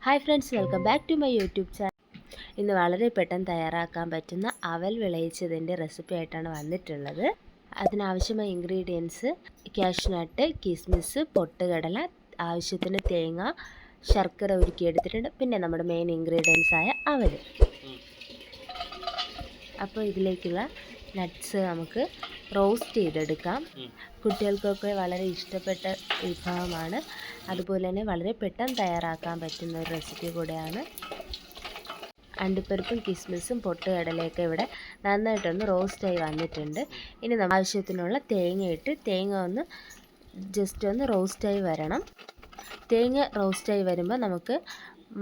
Hi friends, welcome back to my YouTube channel. ഇന്ന് വളരെ പെട്ടെന്ന് തയ്യാറാക്കാൻ പറ്റുന്ന അവൽ വിളയിച്ചതിൻ്റെ റെസിപ്പി ആയിട്ടാണ് വന്നിട്ടുള്ളത്. അതിനാവശ്യമായ ഇൻഗ്രീഡിയൻസ് കാഷ്നട്ട്, കിസ്മിസ്, പൊട്ടുകടല, ആവശ്യത്തിന് തേങ്ങ, ശർക്കര ഉരുക്കിയെടുത്തിട്ടുണ്ട്. പിന്നെ നമ്മുടെ മെയിൻ ഇൻഗ്രീഡിയൻസ് ആയ അവൽ. അപ്പോൾ ഇതിലേക്കുള്ള നട്ട്സ് നമുക്ക് റോസ്റ്റ് ചെയ്തെടുക്കാം. കുട്ടികൾക്കൊക്കെ വളരെ ഇഷ്ടപ്പെട്ട വിഭവമാണ്. അതുപോലെ തന്നെ വളരെ പെട്ടെന്ന് തയ്യാറാക്കാൻ പറ്റുന്ന ഒരു റെസിപ്പി കൂടെയാണ്. അണ്ടിപ്പരിപ്പും കിസ്മിസും പൊട്ടുകടലയൊക്കെ ഇവിടെ നന്നായിട്ടൊന്ന് റോസ്റ്റായി വന്നിട്ടുണ്ട്. ഇനി നമ്മൾ ആവശ്യത്തിനുള്ള തേങ്ങയിട്ട് തേങ്ങ ഒന്ന് ജസ്റ്റ് ഒന്ന് റോസ്റ്റായി വരണം. തേങ്ങ റോസ്റ്റായി വരുമ്പോൾ നമുക്ക്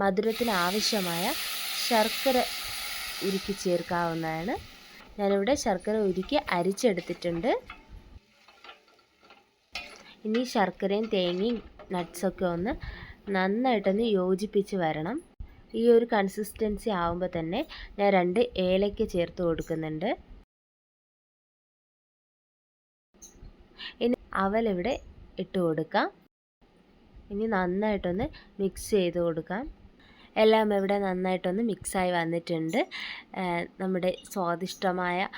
മധുരത്തിന് ആവശ്യമായ ശർക്കര ഉരുക്കി ചേർക്കാവുന്നതാണ്. ഞാനിവിടെ ശർക്കര ഉരുക്കി അരിച്ചെടുത്തിട്ടുണ്ട്. ഇനി ശർക്കരയും തേങ്ങയും നട്ട്സൊക്കെ ഒന്ന് നന്നായിട്ടൊന്ന് യോജിപ്പിച്ച് വരണം. ഈ ഒരു കൺസിസ്റ്റൻസി ആവുമ്പോൾ തന്നെ ഞാൻ 2 ഏലക്ക ചേർത്ത് കൊടുക്കുന്നുണ്ട്. ഇനി അവലിവിടെ ഇട്ട് കൊടുക്കാം. ഇനി നന്നായിട്ടൊന്ന് മിക്സ് ചെയ്ത് കൊടുക്കാം. എല്ലാം ഇവിടെ നന്നായിട്ടൊന്ന് മിക്സായി വന്നിട്ടുണ്ട്. നമ്മുടെ സ്വാദിഷ്ടമായ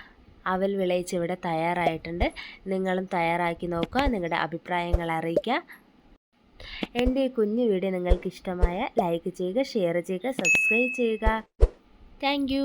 അവൽ വിളയിച്ച് ഇവിടെ തയ്യാറായിട്ടുണ്ട്. നിങ്ങളും തയ്യാറാക്കി നോക്കുക, നിങ്ങളുടെ അഭിപ്രായങ്ങൾ അറിയിക്കുക. എൻ്റെ ഈ കുഞ്ഞു വീഡിയോ നിങ്ങൾക്ക് ഇഷ്ടമായ ലൈക്ക് ചെയ്യുക, ഷെയർ ചെയ്യുക, സബ്സ്ക്രൈബ് ചെയ്യുക. Thank you.